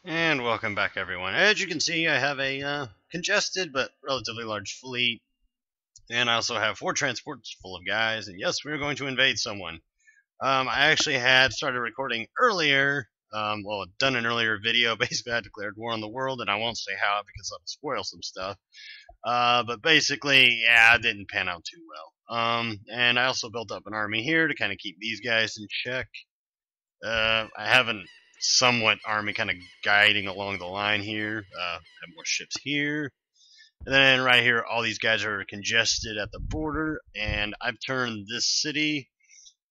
And welcome back, everyone. As you can see, I have a congested but relatively large fleet, and I also have 4 transports full of guys, and yes, we're going to invade someone. I actually had started recording earlier, done an earlier video. Basically, I declared war on the world, and I won't say how because that'll spoil some stuff. But basically, yeah, it didn't pan out too well. And I also built up an army here to kind of keep these guys in check. I have a somewhat army kind of guiding along the line here. Have more ships here. And then right here, all these guys are congested at the border, and I've turned this city.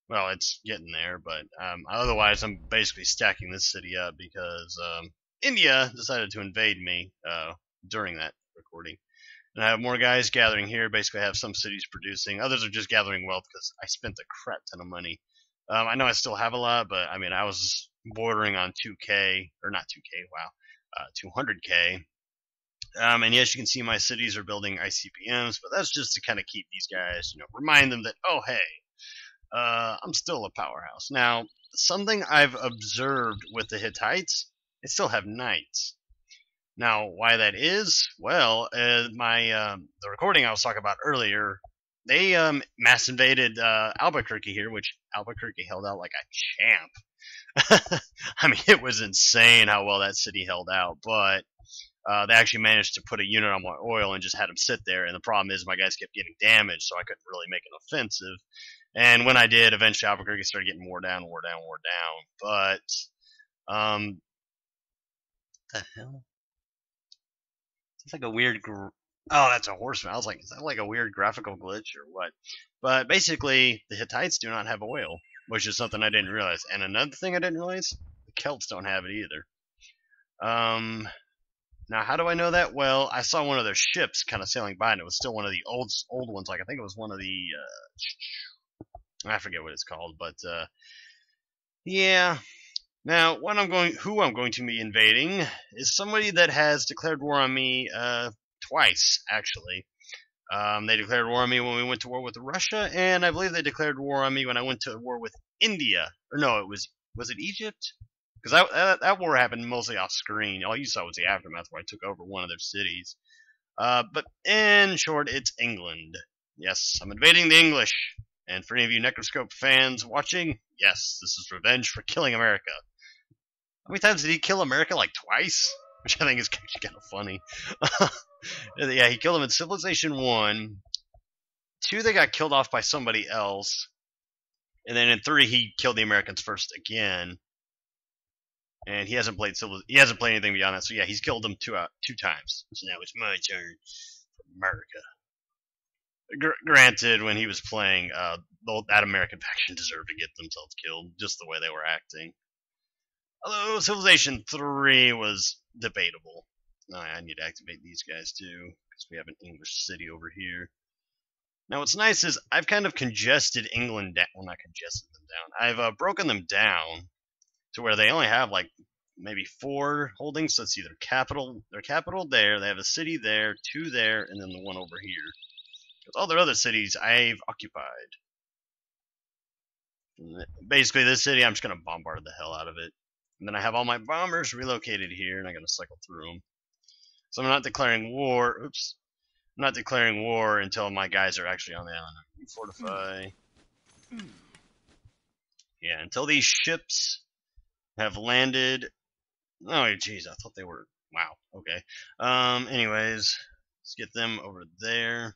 Well, it's getting there, but otherwise, I'm basically stacking this city up because India decided to invade me during that recording. And I have more guys gathering here. Basically, I have some cities producing. Others are just gathering wealth because I spent a crap ton of money. I know I still have a lot, but I mean, I was bordering on 2K, or not 2K, wow, 200K. And yes, you can see my cities are building ICBMs, but that's just to kind of keep these guys, remind them that, oh, hey, I'm still a powerhouse. Now, something I've observed with the Hittites, they still have knights. Now, why that is? Well, the recording I was talking about earlier, they mass invaded Albuquerque here, which Albuquerque held out like a champ. I mean, it was insane how well that city held out, but they actually managed to put a unit on my oil and just had them sit there, and the problem is my guys kept getting damaged, so I couldn't really make an offensive. And when I did, eventually Albuquerque started getting wore down. But, the hell? It's like a weird. Oh, that's a horseman. I was like, is that like a weird graphical glitch or what? But basically, the Hittites do not have oil, which is something I didn't realize. And another thing I didn't realize, the Celts don't have it either. Now, how do I know that? Well, I saw one of their ships kind of sailing by, and it was still one of the old ones. Like I think it was one of the I forget what it's called, but yeah. Now, who I'm going to be invading is somebody that has declared war on me twice, actually. They declared war on me when we went to war with Russia, and I believe they declared war on me when I went to war with India. Or no, was it Egypt? Because that war happened mostly off screen. All you saw was the aftermath where I took over one of their cities. But in short, it's England. Yes, I'm invading the English. And for any of you Necroscope fans watching, yes, this is revenge for killing America. How many times did he kill America? Like twice? Which I think is actually kind of funny. Yeah, he killed them in Civilization 1. 2, they got killed off by somebody else. And then in 3, he killed the Americans first again. And he hasn't played anything beyond that. So yeah, he's killed them two times. So now it's my turn for America. Granted, when he was playing, that American faction deserved to get themselves killed, just the way they were acting. Although Civilization 3 was debatable. I need to activate these guys too, because we have an English city over here. Now what's nice is I've kind of congested England down. Well, not congested them down. I've broken them down to where they only have like maybe 4 holdings. So let's see, their capital there, they have a city there, 2 there, and then the one over here. Because all their other cities I've occupied. Basically, this city, I'm just going to bombard the hell out of it. And then I have all my bombers relocated here, and I'm going to cycle through them. So I'm not declaring war. Oops. I'm not declaring war until my guys are actually on the island. Fortify. Yeah, until these ships have landed. Oh, jeez, I thought they were. Wow, okay. Anyways, let's get them over there.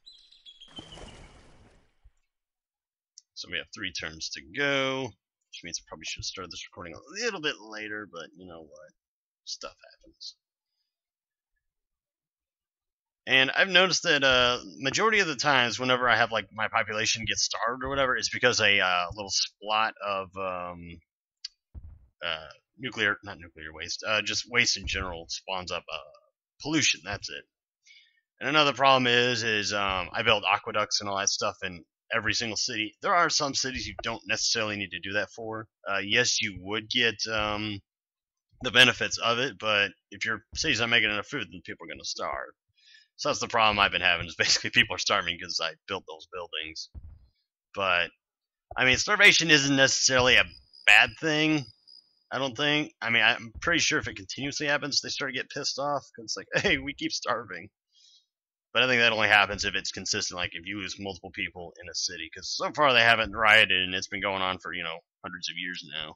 So we have 3 turns to go, which means I probably should have started this recording a little bit later, but you know what? Stuff happens. And I've noticed that majority of the times whenever I have like my population get starved or whatever, it's because a little splot of not nuclear waste, just waste in general spawns up pollution. That's it. And another problem is I build aqueducts and all that stuff in every single city. There are some cities you don't necessarily need to do that for. Yes, you would get the benefits of it, but if your city's not making enough food, then people are going to starve. So that's the problem I've been having, is basically people are starving because I built those buildings. But, I mean, starvation isn't necessarily a bad thing. I don't think. I mean, I'm pretty sure if it continuously happens, they start to get pissed off because it's like, hey, we keep starving. But I think that only happens if it's consistent, like if you lose multiple people in a city. Because so far they haven't rioted, and it's been going on for, hundreds of years now.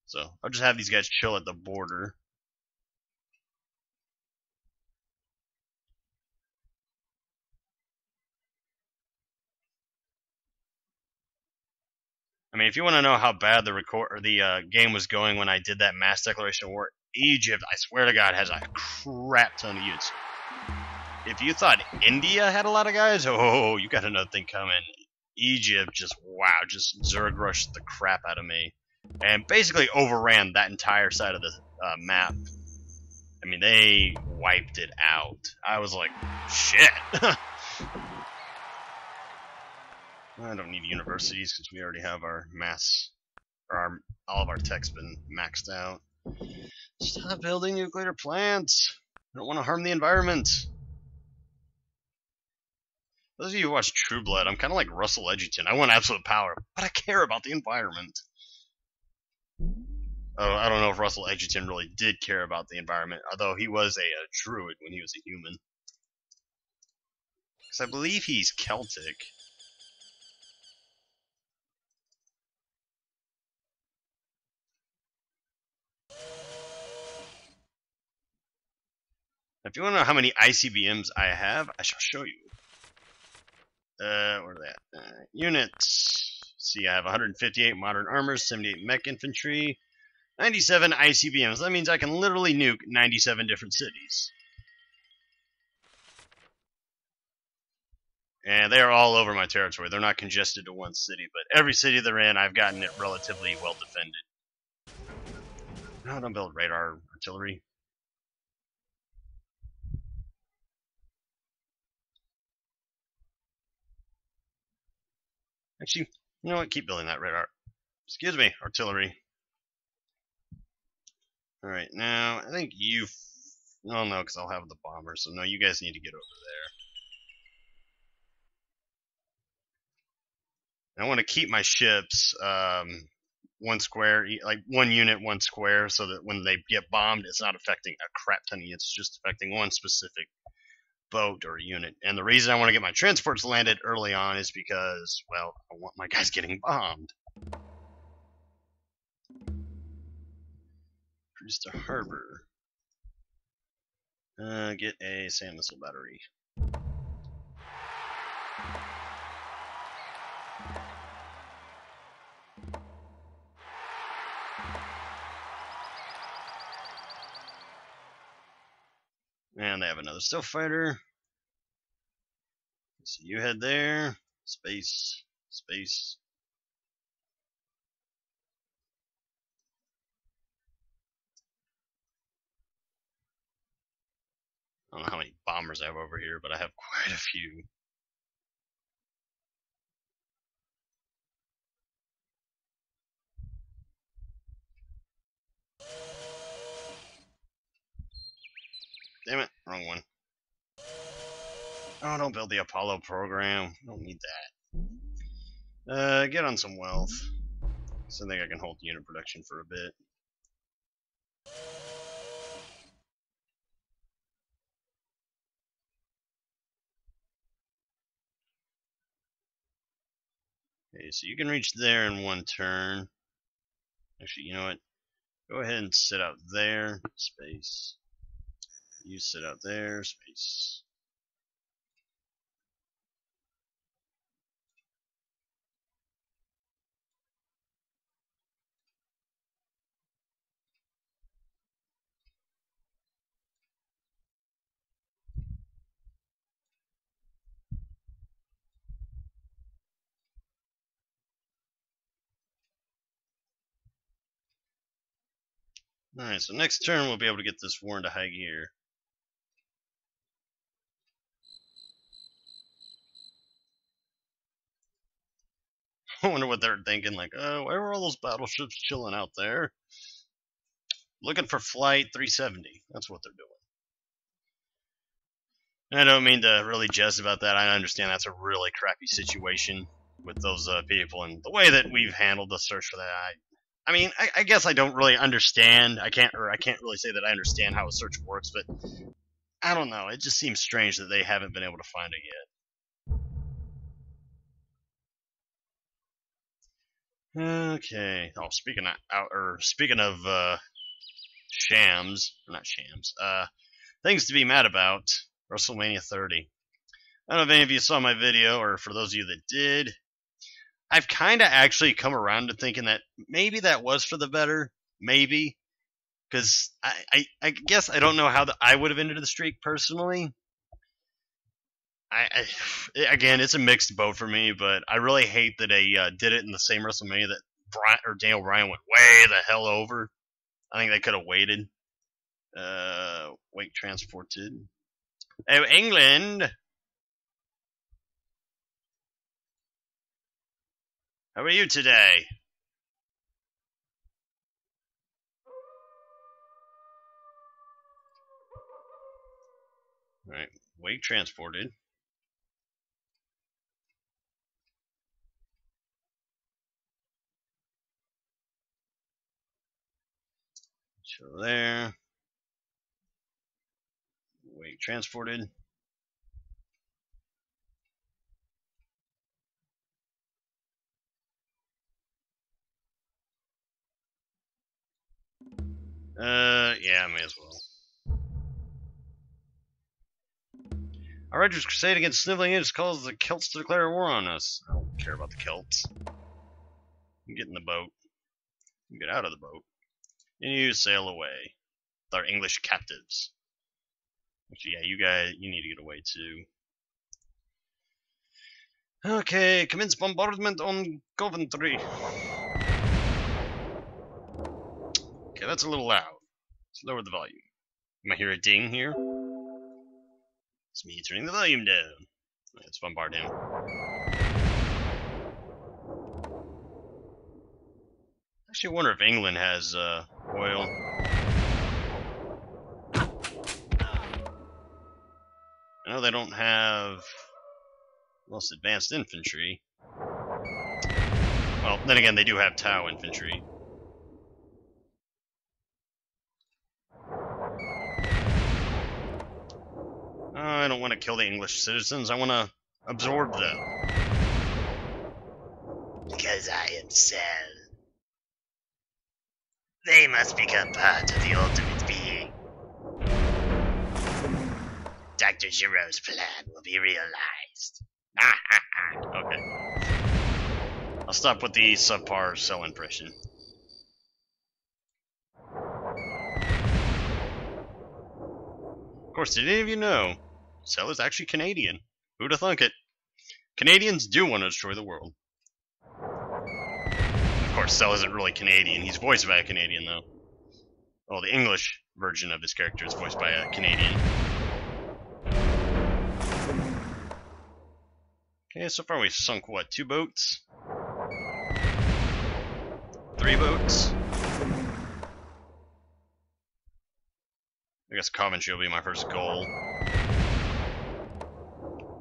So I'll just have these guys chill at the border. I mean, if you want to know how bad the game was going when I did that mass declaration of war, Egypt, I swear to God, has a crap ton of units. If you thought India had a lot of guys, oh, you got another thing coming. Egypt just Zerg rushed the crap out of me. And basically overran that entire side of the map. I mean, they wiped it out. I was like, shit. I don't need universities because we already have our all of our tech's been maxed out. Stop building nuclear plants. I don't want to harm the environment. Those of you who watch True Blood, I'm kind of like Russell Edgerton. I want absolute power, but I care about the environment. Oh, I don't know if Russell Edgerton really did care about the environment, although he was a druid when he was a human. Because I believe he's Celtic. If you want to know how many ICBMs I have, I shall show you. Where are they at? Units. See, I have 158 modern armors, 78 mech infantry, 97 ICBMs. That means I can literally nuke 97 different cities. And they are all over my territory. They're not congested to one city, but every city they're in, I've gotten it relatively well defended. No, don't build radar artillery. Actually, you know what? Keep building that radar. Excuse me, artillery. Alright, now, I think you... Oh, no, because I'll have the bomber, so no, you guys need to get over there. I want to keep my ships one square, like one unit, one square, so that when they get bombed, it's not affecting a crap ton of units, it's just affecting one specific boat or unit. And the reason I want to get my transports landed early on is because, well, I want my guys getting bombed. Produce a harbor. Get a sand missile battery. And they have another stealth fighter. So you head there. Space. Space. I don't know how many bombers I have over here, but I have quite a few. Damn it, wrong one. Oh, don't build the Apollo program. I don't need that. Get on some wealth. So I think I can hold unit production for a bit. Okay, so you can reach there in one turn. Actually, you know what? Go ahead and sit out there. Space. You sit out there. Space. Alright, so next turn we'll be able to get this war into high gear. I wonder what they're thinking, like, why were all those battleships chilling out there? Looking for Flight 370. That's what they're doing. I don't mean to really jest about that. I understand that's a really crappy situation with those people, and the way that we've handled the search for that, I mean, I guess I don't really understand. I can't really say that I understand how a search works, but I don't know. It just seems strange that they haven't been able to find it yet. Okay. Oh, speaking of shams, not shams. Things to be mad about. WrestleMania 30. I don't know if any of you saw my video, or for those of you that did, I've kind of actually come around to thinking that maybe that was for the better. Maybe. Because I guess I don't know how I would have ended the streak personally. Again, it's a mixed boat for me, but I really hate that they did it in the same WrestleMania that Daniel Bryan went way the hell over. I think they could have waited. Weight transported. Oh, England! How are you today? Alright, weight transported. So there. Weight transported. Yeah, I may as well. Our Rogers crusade against sniveling idiots calls the Celts to declare war on us. I don't care about the Celts. You get in the boat. You get out of the boat. And you sail away with our English captives. Actually, yeah, you guys, you need to get away too. Okay, commence bombardment on Coventry. Okay, that's a little loud. Let's lower the volume. You might hear a ding here. It's me turning the volume down. Let's bombard him. Actually, I wonder if England has oil. I know they don't have most advanced infantry. Well, then again, they do have Tau infantry. I don't want to kill the English citizens. I want to absorb them. Because I am sad. They must become part of the ultimate being. Dr. Giroux's plan will be realized. Okay. I'll stop with the subpar Cell impression. Of course, did any of you know Cell is actually Canadian? Who'd have thunk it? Canadians do want to destroy the world. Of course, Cell isn't really Canadian. He's voiced by a Canadian, though. Well, the English version of his character is voiced by a Canadian. Okay, so far we've sunk, what, 2 boats? 3 boats? I guess Coventry will be my first goal.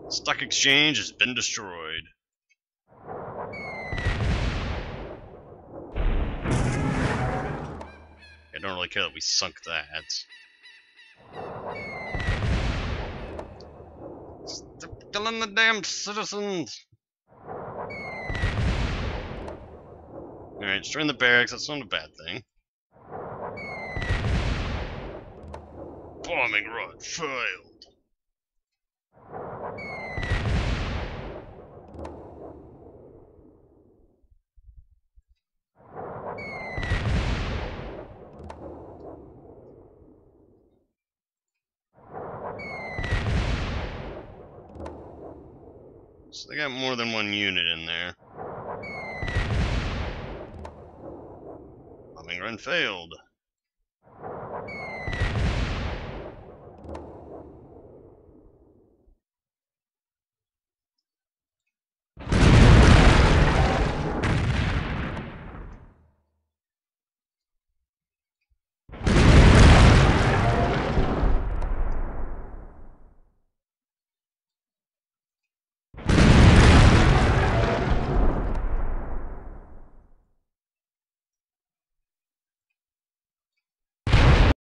Stock exchange has been destroyed. I don't really care that we sunk that. Stop killing the damn citizens! Alright, destroying the barracks, that's not a bad thing. Bombing run failed. So they got more than one unit in there. Bombing run failed.